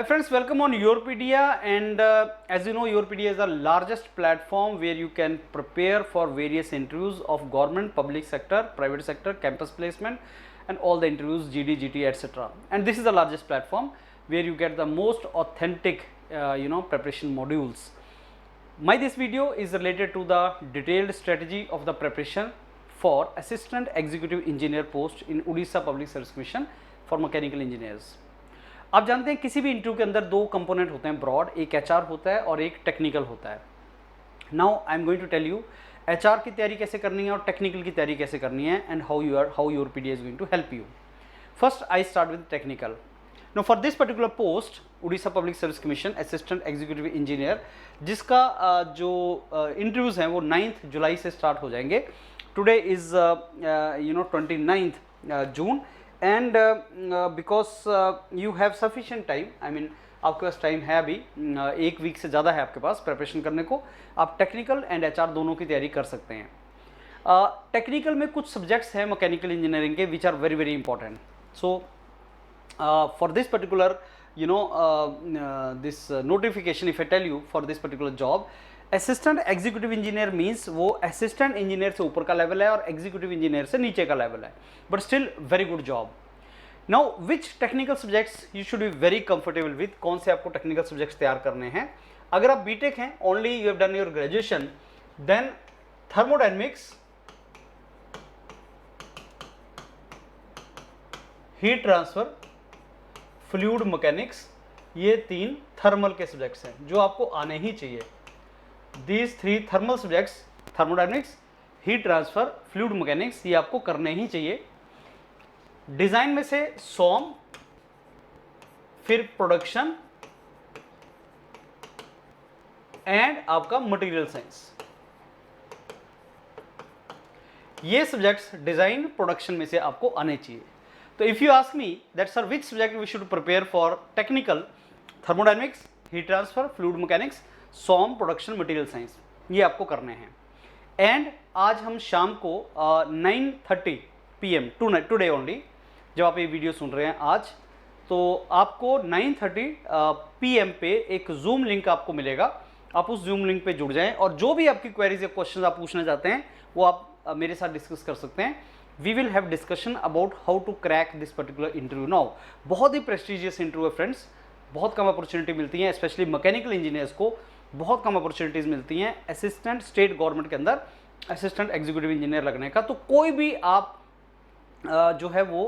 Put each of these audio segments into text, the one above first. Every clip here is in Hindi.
Hi friends, welcome on Yourpedia, and as you know, Yourpedia is the largest platform where you can prepare for various interviews of government, public sector, private sector, campus placement and all the interviews, GD, GT, etc. And this is the largest platform where you get the most authentic preparation modules. This video is related to the detailed strategy of the preparation for Assistant Executive Engineer post in Odisha Public Service Commission for Mechanical Engineers. आप जानते हैं किसी भी इंटरव्यू के अंदर दो कंपोनेंट होते हैं ब्रॉड, एक एचआर होता है और एक टेक्निकल होता है. Now I am going to tell you HR की तैयारी कैसे करनी है और टेक्निकल की तैयारी कैसे करनी है and how Yourpedia is going to help you. First I start with technical. No for this particular post Orissa public service commission assistant executive engineer, जिसका जो इंटरव्यूज़ हैं वो 9 जुलाई से स्टार्ट हो जाएंगे. Today is 29 June and because you have sufficient time, I mean आपके पास टाइम है अभी, एक वीक से ज़्यादा है आपके पास प्रिपरेशन करने को. आप टेक्निकल एंड एचआर दोनों की तैयारी कर सकते हैं. टेक्निकल में कुछ सब्जेक्ट्स हैं मैकेनिकल इंजीनियरिंग के which are very very important. So for this particular this notification, if I tell you for this particular job, assistant executive engineer means वो असिस्टेंट इंजीनियर से ऊपर का लेवल है और एग्जीक्यूटिव इंजीनियर से नीचे का लेवल है, but still very good job. Now which technical subjects you should be very comfortable with. कौन से आपको टेक्निकल सब्जेक्ट्स तैयार करने हैं? अगर आप बीटेक हैं, only you have done your graduation, then thermodynamics, heat transfer, fluid mechanics, ये 3 थर्मल के सब्जेक्ट्स हैं जो आपको आने ही चाहिए. These 3 thermal subjects, thermodynamics, heat transfer, fluid mechanics, ये आपको करने ही चाहिए. डिजाइन में से सॉम, फिर प्रोडक्शन एंड आपका मटेरियल साइंस, ये सब्जेक्ट्स डिजाइन प्रोडक्शन में से आपको आने चाहिए. तो if you ask me that sir which subject we should prepare for technical, thermodynamics, heat transfer, fluid mechanics, SOM, production, material science, ये आपको करने हैं. एंड आज हम शाम को 9:30 PM टुडे ओनली, जब आप ये वीडियो सुन रहे हैं आज, तो आपको 9:30 PM पे एक जूम लिंक आपको मिलेगा. आप उस जूम लिंक पे जुड़ जाएं और जो भी आपकी क्वेरीज या क्वेश्चन आप पूछना चाहते हैं वो आप मेरे साथ डिस्कस कर सकते हैं. We will have discussion about how to crack this particular interview. Now बहुत ही प्रेस्टिजियस इंटरव्यू है फ्रेंड्स, बहुत कम अपॉर्चुनिटी मिलती है, स्पेशली मैकेनिकल इंजीनियर्स को बहुत कम अपॉर्चुनिटीज़ मिलती हैं असिस्टेंट स्टेट गवर्नमेंट के अंदर असिस्टेंट एग्जीक्यूटिव इंजीनियर लगने का. तो कोई भी आप जो है वो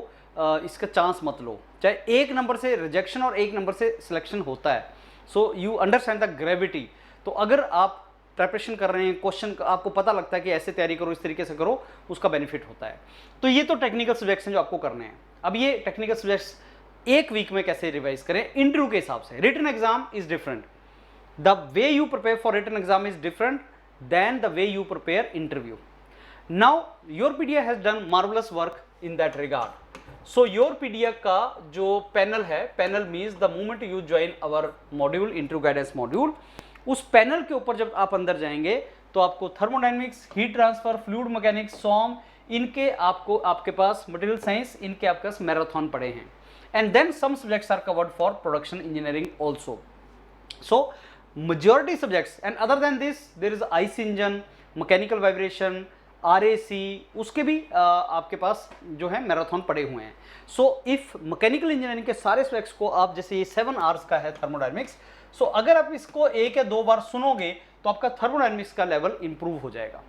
इसका चांस मत लो, चाहे 1 नंबर से रिजेक्शन और 1 नंबर से सिलेक्शन होता है. So you understand the gravity. तो अगर आप प्रिपरेशन कर रहे हैं, क्वेश्चन आपको पता लगता है कि ऐसे तैयारी करो, इस तरीके से करो, उसका बेनिफिट होता है. तो ये तो टेक्निकल सब्जेक्ट्स हैं जो आपको करने हैं. अब ये टेक्निकल सब्जेक्ट्स एक वीक में कैसे रिवाइज करें इंटरव्यू के हिसाब से. Written exam is different. The way you prepare for written exam is different than the way you prepare interview. Now Yourpedia has done marvelous work in that regard. So Yourpedia का जो पैनल है, panel means the moment you join our module, interview guidance module, उस पैनल के ऊपर जब आप अंदर जाएंगे तो आपको thermodynamics, heat transfer, fluid mechanics, SOM, इनके आपको आपके पास मटेरियल साइंस, इनके आपके पास मैराथन पड़े हैं. And then some subjects are covered for production engineering also. So majority subjects, and other than this there is IC engine, mechanical vibration, RAC, उसके भी आपके पास जो है मैराथन पड़े हुए हैं. सो इफ मैकेनिकल इंजीनियरिंग के सारे सब्जेक्ट्स को आप, जैसे ये 7 आवर्स का है थर्मोडायनेमिक्स, सो अगर आप इसको 1 या 2 बार सुनोगे तो आपका थर्मोडायनेमिक्स का लेवल इंप्रूव हो जाएगा.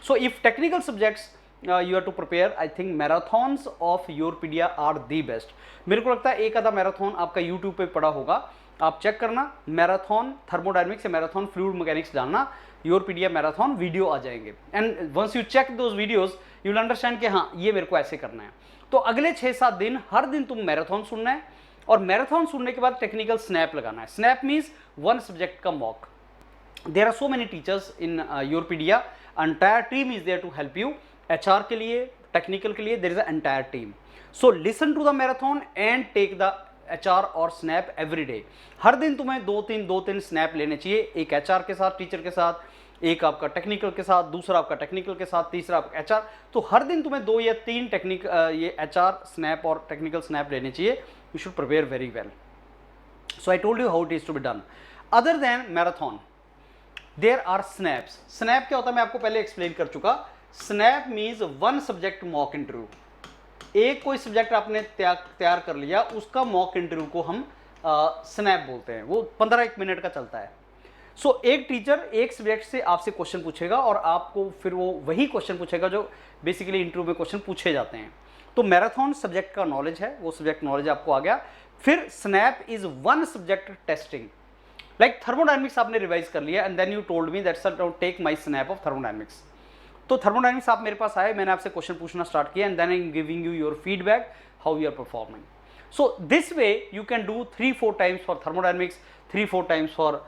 So if technical subjects you have to prepare, I think marathons of Yourpedia are the best. मेरे को लगता है एक आधा मैराथन आपका यूट्यूब पे पड़ा होगा, आप चेक करना, मैराथन थर्मोडायनेमिक्स या मैराथन फ्लूइड मैकेनिक्स डालना, योरपीडिया मैराथन वीडियो आ जाएंगे. And once you check those videos you will understand कि हाँ ये मेरे को ऐसे करना है. तो अगले 6-7 दिन हर दिन तुम मैराथन सुनना है और मैराथन सुनने के बाद टेक्निकल स्नैप लगाना है. स्नैप मीन्स 1 सब्जेक्ट का mock. There are so many teachers in Yourpedia, entire team is there to help you. HR के लिए, टेक्निकल के लिए there is a entire team. So listen to the marathon and take the HR और स्नैप एवरी डे. हर दिन तुम्हें 2-3 स्नैप लेने चाहिए, एक एचआर के साथ, टीचर के साथ, एक आपका टेक्निकल के साथ, दूसरा आपका टेक्निकल के साथ, तीसरा आपका एचआर. तो हर दिन तुम्हें 2 या 3 ये एचआर स्नैप और टेक्निकल स्नैप लेने चाहिए. You should prepare very well. So I told you how it is to be done. Other than marathon, there are snaps. Snap क्या होता है मैं आपको पहले एक्सप्लेन कर चुका. Snap means one subject mock interview. एक कोई सब्जेक्ट आपने तैयार कर लिया, उसका मॉक इंटरव्यू को हम स्नैप बोलते हैं. वो 15-1 मिनट का चलता है. सो एक टीचर एक सब्जेक्ट से आपसे क्वेश्चन पूछेगा और आपको फिर वो वही क्वेश्चन पूछेगा जो बेसिकली इंटरव्यू में क्वेश्चन पूछे जाते हैं. तो मैराथन सब्जेक्ट का नॉलेज है, वो सब्जेक्ट नॉलेज आपको आ गया. फिर snap is one subject testing. Like thermodynamics आपने रिवाइज कर लिया and then you told me that's take my snap of thermodynamics. तो थर्मोडायनेमिक्स आप मेरे पास आए, मैंने आपसे क्वेश्चन पूछना स्टार्ट किया and then I am giving you your feedback how you are performing. So this way you can do 3-4 times for thermodynamics, 3-4 times for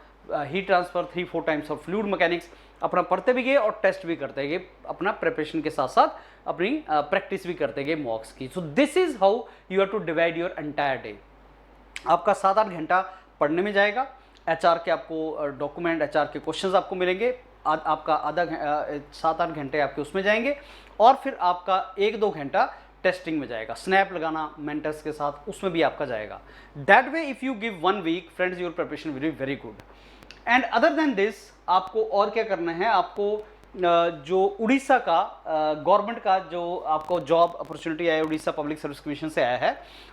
heat transfer, 3-4 times for fluid mechanics. अपना पढ़ते भी गए और टेस्ट भी करते गए, अपना प्रिपरेशन के साथ साथ अपनी प्रैक्टिस भी करते गए मॉक्स की. So this is how you have to divide your entire day. आपका 7-8 घंटा पढ़ने में जाएगा. एचआर के आपको डॉक्यूमेंट, एचआर के क्वेश्चंस आपको मिलेंगे. आपका आधा 7-8 घंटे आपके उसमें जाएंगे और फिर आपका 1-2 घंटा टेस्टिंग में जाएगा. स्नैप लगाना मेंटर्स के साथ, उसमें भी आपका जाएगा. That way if you give 1 week friends, your preparation will be very good. And other than this आपको और क्या करना है, आपको जो उड़ीसा का गवर्नमेंट का जो आपको जॉब अपॉर्चुनिटी आया, उड़ीसा पब्लिक सर्विस कमीशन से आया है,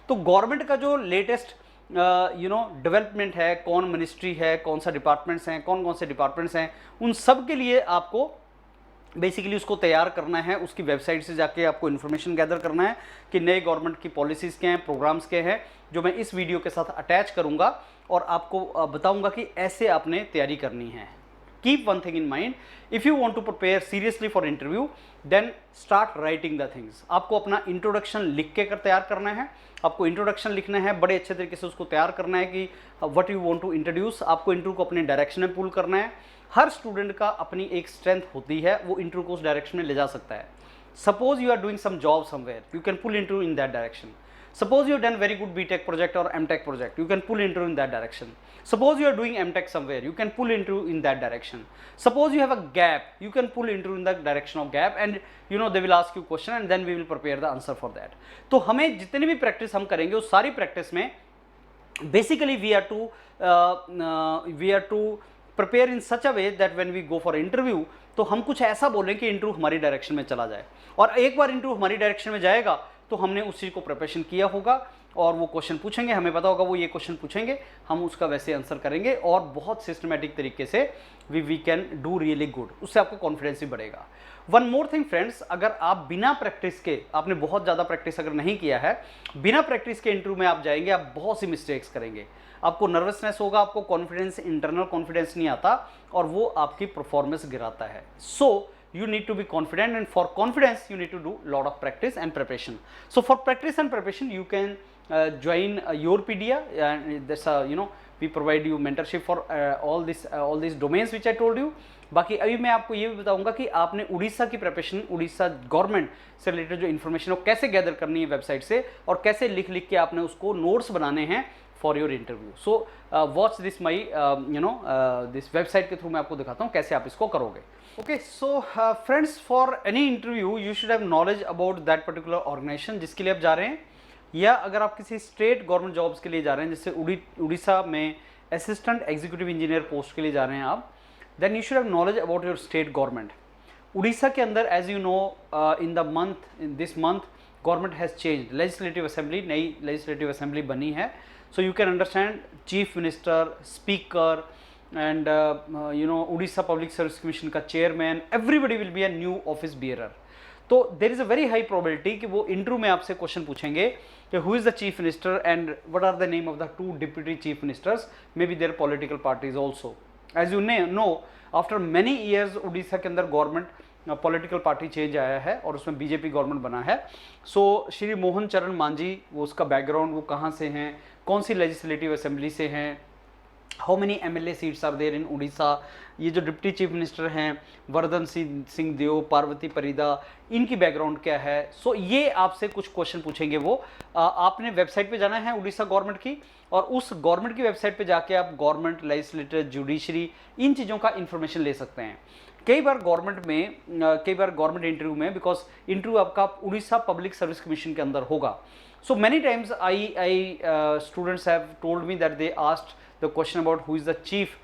तो गवर्नमेंट का जो लेटेस्ट डेवलपमेंट है, कौन मिनिस्ट्री है, कौन सा डिपार्टमेंट्स हैं, कौन कौन से डिपार्टमेंट्स हैं, उन सब के लिए आपको बेसिकली उसको तैयार करना है. उसकी वेबसाइट से जाके आपको इन्फॉर्मेशन गैदर करना है कि नए गवर्नमेंट की पॉलिसीज़ क्या हैं, प्रोग्राम्स क्या हैं, जो मैं इस वीडियो के साथ अटैच करूंगा और आपको बताऊंगा कि ऐसे आपने तैयारी करनी है. Keep one thing in mind, if you want to prepare seriously for interview then start writing the things. आपको अपना इंट्रोडक्शन लिख के तैयार करना है. आपको इंट्रोडक्शन लिखना है, बड़े अच्छे तरीके से उसको तैयार करना है कि what you want to introduce. आपको इंटरव्यू को अपने डायरेक्शन में पुल करना है. हर स्टूडेंट का अपनी एक स्ट्रेंथ होती है, वो इंटरव्यू को उस डायरेक्शन में ले जा सकता है. Suppose you are doing some job somewhere, you can pull interview in that direction. Suppose you have done very good BTech project or MTech project, you can pull interview in that direction. Suppose you are doing MTech somewhere, you can pull interview in that direction. Suppose you have a gap, you can pull interview in the direction of gap and you know they will ask you question and then we will prepare the answer for that. तो हमें जितनी भी प्रैक्टिस हम करेंगे उस सारी प्रैक्टिस में basically we are to prepare in such a way that when we go for interview तो हम कुछ ऐसा बोलें कि इंटरव्यू हमारी डायरेक्शन में चला जाए. और एक बार इंटरव्यू हमारी डायरेक्शन में जाएगा तो हमने उस चीज़ को प्रिपरेशन किया होगा और वो क्वेश्चन पूछेंगे, हमें पता होगा वो ये क्वेश्चन पूछेंगे, हम उसका वैसे आंसर करेंगे और बहुत सिस्टमेटिक तरीके से we can do really good. उससे आपको कॉन्फिडेंस भी बढ़ेगा. वन मोर थिंग फ्रेंड्स, अगर आप बिना प्रैक्टिस के, आपने बहुत ज़्यादा प्रैक्टिस अगर नहीं किया है, बिना प्रैक्टिस के इंटरव्यू में आप जाएंगे, आप बहुत सी मिस्टेक्स करेंगे. आपको नर्वसनेस होगा, आपको कॉन्फिडेंस, इंटरनल कॉन्फिडेंस नहीं आता और वो आपकी परफॉर्मेंस गिराता है. सो you need to be confident and for confidence you need to do lot of practice and preparation. So for practice and preparation you can join Yourpedia and that's we provide you mentorship for all these domains which I told you. बाकी अभी मैं आपको ये भी बताऊंगा कि आपने उड़ीसा की प्रिपरेशन, उड़ीसा गवर्नमेंट से रिलेटेड जो इन्फॉर्मेशन है वो कैसे गैदर करनी है वेबसाइट से और कैसे लिख लिख के आपने उसको नोट्स बनाने हैं for your interview. So watch this my this website के थ्रू मैं आपको दिखाता हूँ कैसे आप इसको करोगे. Okay, so friends, for any interview you should have knowledge about that particular organization जिसके लिए आप जा रहे हैं, या अगर आप किसी स्टेट गवर्नमेंट जॉब्स के लिए जा रहे हैं जैसे उड़ीसा में असिस्टेंट एग्जीक्यूटिव इंजीनियर पोस्ट के लिए जा रहे हैं आप, then you should have knowledge about your state government. Orissa के अंदर as you know in this month government has change, legislative assembly, नई लेजिस्लेटिव असेंबली बनी है. So you can understand chief minister, speaker and Odisha Public Service Commission का chairman, everybody will be a new office bearer. तो there is a very high probability कि वो इंटरव्यू में आपसे क्वेश्चन पूछेंगे कि who is the chief minister and what are the name of the 2 deputy chief ministers, maybe their political parties also. As you know, after many years Orissa के अंदर गवर्नमेंट पॉलिटिकल पार्टी चेंज आया है और उसमें बीजेपी गवर्नमेंट बना है. सो श्री मोहन चरण मांझी, वो उसका बैकग्राउंड, वो कहाँ से हैं, कौन सी लेजिस्लेटिव असेंबली से हैं, how many MLA seats are there in Orissa, ये जो डिप्टी चीफ मिनिस्टर हैं वर्धन सिंह देव, पार्वती परिदा, इनकी बैकग्राउंड क्या है. सो ये आपसे कुछ क्वेश्चन पूछेंगे. वो आपने वेबसाइट पे जाना है उड़ीसा गवर्नमेंट की और उस गवर्नमेंट की वेबसाइट पे जाके आप गवर्नमेंट, लेजिस्लेटर, जुडिशरी, इन चीज़ों का इन्फॉर्मेशन ले सकते हैं. कई बार गवर्नमेंट में कई बार गवर्नमेंट इंटरव्यू में, बिकॉज इंटरव्यू आपका उड़ीसा पब्लिक सर्विस कमीशन के अंदर होगा, so many times students have told me that they asked the question about who is the chief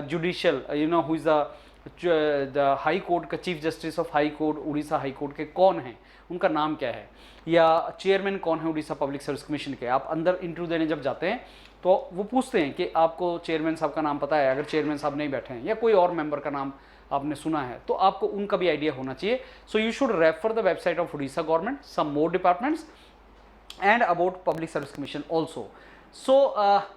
judicial, who is the high court का chief justice of high court, Orissa high court के कौन हैं, उनका नाम क्या है, या चेयरमैन कौन है उड़ीसा पब्लिक सर्विस कमीशन के। आप अंदर इंटरव्यू देने जब जाते हैं तो वो पूछते हैं कि आपको चेयरमैन साहब का नाम पता है, अगर चेयरमैन साहब नहीं बैठे हैं या कोई और मेंबर का नाम आपने सुना है तो आपको उनका भी आइडिया होना चाहिए। So you should refer the website of Orissa government, some more departments and about public service commission also. So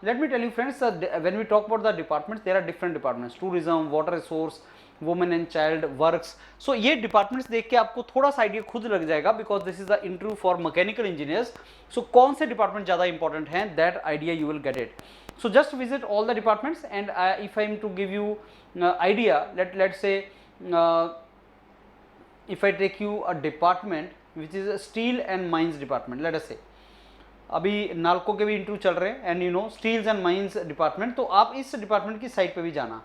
let me tell you friends, when we talk about the departments, there are different departments: tourism, water resource, women and child, works. So ये departments देख के आपको थोड़ा सा आइडिया खुद लग जाएगा, because this is the interview for mechanical engineers. So कौन से department ज़्यादा important हैं, that idea you will get it. So just visit all the departments, and if I am to give you idea, let's say if I take you a department which is a steel and mines department, let us say अभी नालको के भी इंटरव्यू चल रहे हैं, and steels and mines department, तो आप इस डिपार्टमेंट की साइट पे भी जाना,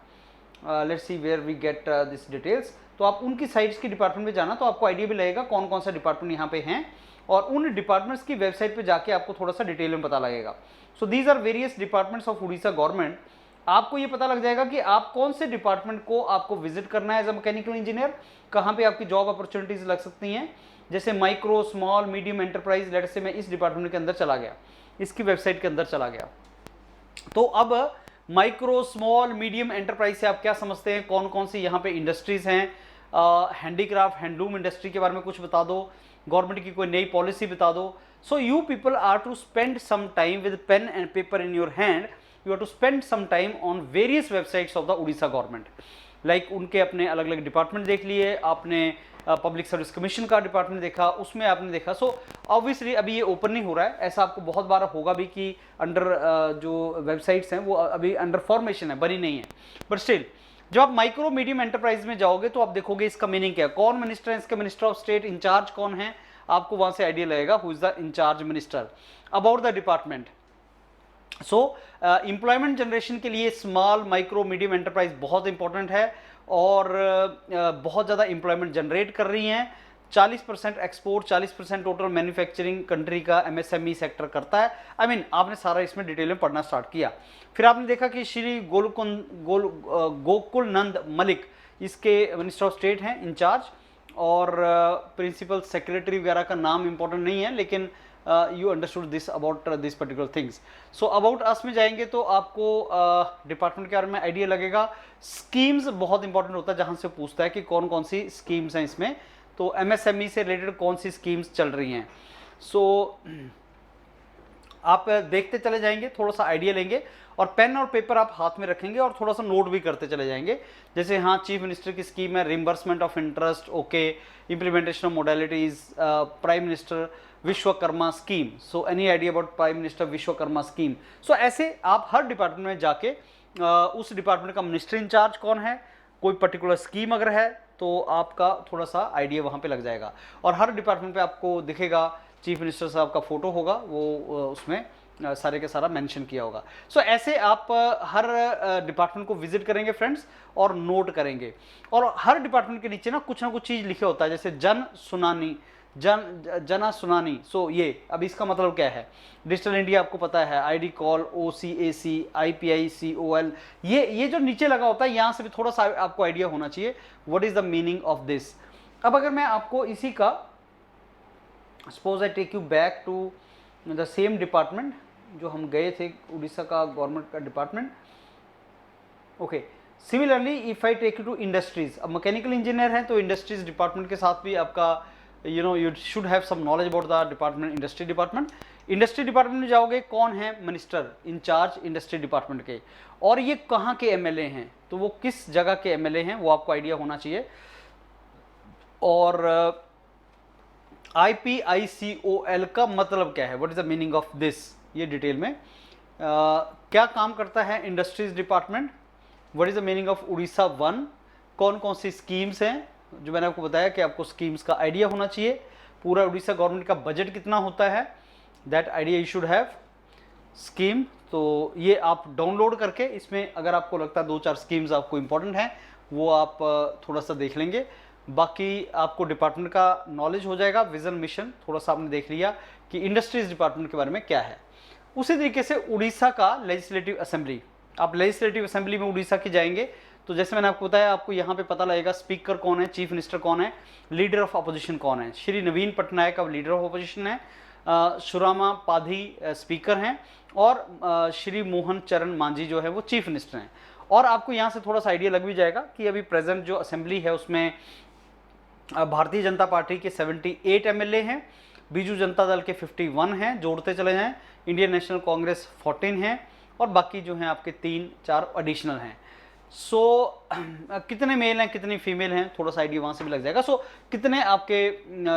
let's see where we get this details, तो आप उनकी साइट्स की डिपार्टमेंट में जाना, तो आपको आइडिया भी लगेगा कौन कौन सा डिपार्टमेंट यहाँ पे हैं, और उन डिपार्टमेंट्स की वेबसाइट पे जाके आपको थोड़ा सा डिटेल में पता लगेगा। So these are various departments of Orissa government. आपको ये पता लग जाएगा कि आप कौन से डिपार्टमेंट को आपको विजिट करना है एज अ मैकेनिकल इंजीनियर, कहाँ पे आपकी जॉब अपॉर्चुनिटीज लग सकती हैं, जैसे माइक्रो स्मॉल मीडियम एंटरप्राइज। लेट से मैं इस डिपार्टमेंट के अंदर चला गया, इसकी वेबसाइट के अंदर चला गया, तो अब माइक्रो स्मॉल मीडियम एंटरप्राइज से आप क्या समझते हैं, कौन कौन सी यहाँ पे इंडस्ट्रीज हैं, हैंडीक्राफ्ट हैंडलूम इंडस्ट्री के बारे में कुछ बता दो, गवर्नमेंट की कोई नई पॉलिसी बता दो। So you people are to spend some time with pen and paper in your hand, you are to spend some time on various websites of the Orissa government, like उनके अपने अलग अलग डिपार्टमेंट देख लिए आपने, पब्लिक सर्विस कमीशन का डिपार्टमेंट देखा, उसमें आपने देखा। सो ऑब्वियसली अभी ये ओपन नहीं हो रहा है, ऐसा आपको बहुत बार होगा भी कि अंडर जो वेबसाइट्स हैं वो अभी अंडर फॉर्मेशन है, बनी नहीं है, बट स्टिल जब आप माइक्रो मीडियम एंटरप्राइज में जाओगे तो आप देखोगे इसका मीनिंग क्या है, कौन मिनिस्टर है, इसके मिनिस्टर ऑफ स्टेट इंचार्ज कौन है, आपको वहां से आइडिया लगेगा who is the in-charge minister about the department. So employment generation के लिए स्मॉल माइक्रो मीडियम एंटरप्राइज बहुत इंपॉर्टेंट है, और बहुत ज़्यादा एम्प्लॉयमेंट जनरेट कर रही हैं। 40% एक्सपोर्ट, 40% टोटल मैन्युफैक्चरिंग कंट्री का एमएसएमई सेक्टर करता है। आई मीन आपने सारा इसमें डिटेल में पढ़ना स्टार्ट किया, फिर आपने देखा कि श्री गोकुल नंद मलिक इसके मिनिस्टर ऑफ स्टेट हैं इंचार्ज, और प्रिंसिपल सेक्रेटरी वगैरह का नाम इंपॉर्टेंट नहीं है, लेकिन you understood this about this particular things. So about us में जाएंगे तो आपको डिपार्टमेंट के बारे में आइडिया लगेगा। स्कीम्स बहुत इंपॉर्टेंट होता है, जहाँ से पूछता है कि कौन कौन सी स्कीम्स हैं इसमें, तो एमएसएमई से रिलेटेड कौन सी स्कीम्स चल रही हैं। सो आप देखते चले जाएंगे, थोड़ा सा आइडिया लेंगे, और पेन और पेपर आप हाथ में रखेंगे और थोड़ा सा नोट भी करते चले जाएंगे। जैसे हाँ, चीफ मिनिस्टर की स्कीम है reimbursement of interest, okay, implementation of modalities, prime minister Vishwakarma scheme, so any idea about prime minister Vishwakarma scheme. So ऐसे आप हर डिपार्टमेंट में जाके उस डिपार्टमेंट का मिनिस्टर इंचार्ज कौन है, कोई पर्टिकुलर स्कीम अगर है तो आपका थोड़ा सा आइडिया वहाँ पे लग जाएगा, और हर डिपार्टमेंट पे आपको दिखेगा चीफ मिनिस्टर साहब का फोटो होगा, वो उसमें सारे के सारा मेंशन किया होगा। सो ऐसे आप हर डिपार्टमेंट को विजिट करेंगे फ्रेंड्स, और नोट करेंगे, और हर डिपार्टमेंट के नीचे ना कुछ चीज़ लिखे होता है, जैसे जना सुनानी। सो ये अब इसका मतलब क्या है, डिजिटल इंडिया आपको पता है, ID call, OCAC, IPI COL, ये जो नीचे लगा होता है, यहाँ से भी थोड़ा सा आपको आइडिया होना चाहिए what is the meaning of this. अब अगर मैं आपको इसी का, suppose I take you back to the same department जो हम गए थे, उड़ीसा का गवर्नमेंट का department, okay. Similarly if I take you to industries, अब मैकेनिकल इंजीनियर हैं तो इंडस्ट्रीज डिपार्टमेंट के साथ भी आपका you should have some knowledge about the department, industry department। Industry department में जाओगे, कौन है मिनिस्टर इंचार्ज इंडस्ट्री डिपार्टमेंट के, और ये कहाँ के एमएलए हैं, तो वो किस जगह के एमएलए हैं वो आपको आइडिया होना चाहिए। और IPICOL का मतलब क्या है, what is the meaning of this, ये डिटेल में क्या काम करता है industries department, what is the meaning of Orissa 1, कौन कौन सी स्कीम्स हैं, जो मैंने आपको बताया कि आपको स्कीम्स का आइडिया होना चाहिए, पूरा उड़ीसा गवर्नमेंट का बजट कितना होता है, that idea you should have, scheme. तो ये आप डाउनलोड करके, इसमें अगर आपको लगता है 2-4 स्कीम्स आपको इंपॉर्टेंट हैं वो आप थोड़ा सा देख लेंगे। बाकी आपको डिपार्टमेंट का नॉलेज हो जाएगा, विजन मिशन थोड़ा सा आपने देख लिया कि इंडस्ट्रीज डिपार्टमेंट के बारे में क्या है। उसी तरीके से उड़ीसा का लेजिस्लेटिव असेंबली, आप लेजिस्लेटिव असेंबली में उड़ीसा की जाएंगे तो जैसे मैंने आपको बताया, आपको यहाँ पे पता लगेगा स्पीकर कौन है, चीफ मिनिस्टर कौन है, लीडर ऑफ अपोजिशन कौन है। श्री नवीन पटनायक अब लीडर ऑफ अपोजिशन है, सुरामा पाधी स्पीकर हैं, और श्री मोहन चरण मांझी जो है वो चीफ मिनिस्टर हैं। और आपको यहाँ से थोड़ा सा आइडिया लग भी जाएगा कि अभी प्रेजेंट जो असेंबली है उसमें भारतीय जनता पार्टी के 78 एमएलए हैं, बीजू जनता दल के 51 हैं, जोड़ते चले जाएं, इंडियन नेशनल कांग्रेस 14 हैं, और बाकी जो हैं आपके 3-4 एडिशनल हैं। सो कितने मेल हैं कितनी फीमेल हैं, थोड़ा सा आइडिया वहाँ से भी लग जाएगा। सो कितने आपके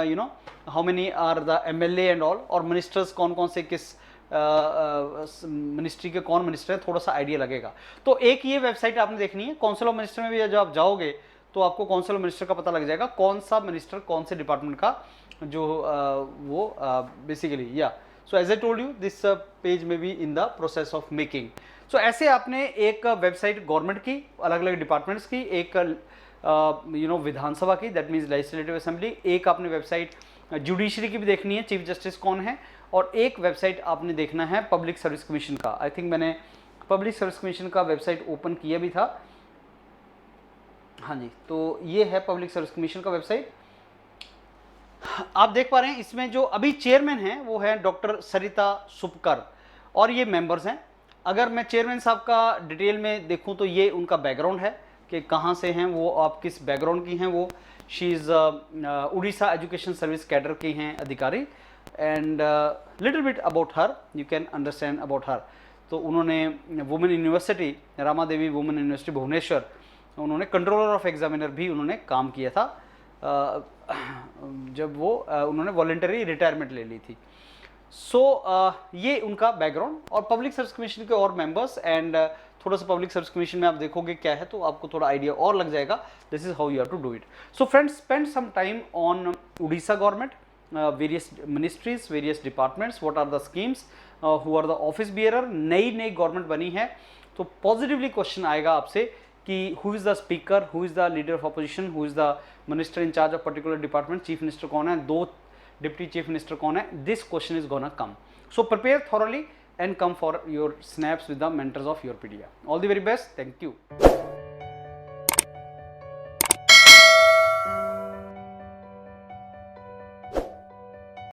you know how many are the MLA and all, और मिनिस्टर्स कौन कौन से किस मिनिस्ट्री के कौन मिनिस्टर है, थोड़ा सा आइडिया लगेगा। तो एक ये वेबसाइट आपने देखनी है। काउंसिल ऑफ मिनिस्टर में भी जब आप जाओगे तो आपको काउंसिल ऑफ मिनिस्टर का पता लग जाएगा, कौन सा मिनिस्टर कौन से डिपार्टमेंट का जो वो बेसिकली या so as I told you this page में be in the process of making. So ऐसे आपने एक वेबसाइट गवर्नमेंट की, अलग अलग डिपार्टमेंट्स की, एक विधानसभा की दैट मीन्स लेजिस्लेटिव असेंबली, एक आपने वेबसाइट जुडिशरी की भी देखनी है, चीफ जस्टिस कौन है, और एक वेबसाइट आपने देखना है पब्लिक सर्विस कमीशन का। आई थिंक मैंने पब्लिक सर्विस कमीशन का वेबसाइट ओपन किया भी था, हाँ जी, तो ये है पब्लिक सर्विस कमीशन का वेबसाइट। आप देख पा रहे हैं इसमें जो अभी चेयरमैन हैं वो है डॉक्टर सरिता सुपकर, और ये मेंबर्स हैं। अगर मैं चेयरमैन साहब का डिटेल में देखूं तो ये उनका बैकग्राउंड है कि कहाँ से हैं वो, आप किस बैकग्राउंड की हैं वो। She is Orissa education service cadre की हैं अधिकारी, and little bit about her you can understand about her. तो उन्होंने वुमेन यूनिवर्सिटी, रामा देवी वुमेन यूनिवर्सिटी भुवनेश्वर, उन्होंने कंट्रोलर ऑफ एग्जामिनर भी उन्होंने काम किया था जब वो उन्होंने वॉलंटरी रिटायरमेंट ले ली थी। सो ये उनका बैकग्राउंड, और पब्लिक सर्विस कमीशन के और मेंबर्स, एंड थोड़ा सा पब्लिक सर्विस कमीशन में आप देखोगे क्या है तो आपको थोड़ा आइडिया और लग जाएगा। This is how you have to do it. So friends, spend some time on Orissa government, various ministries, various departments, what are the schemes, who are the office bearer. नई नई गवर्नमेंट बनी है तो पॉजिटिवली क्वेश्चन आएगा आपसे कि who is the speaker, who is the leader of opposition, who is the minister in charge of particular department, chief minister कौन है, 2 डिप्टी चीफ मिनिस्टर कौन है। This question is gonna come, so prepare thoroughly and come for your snaps with the mentors of your PDA. All the very best. Thank you.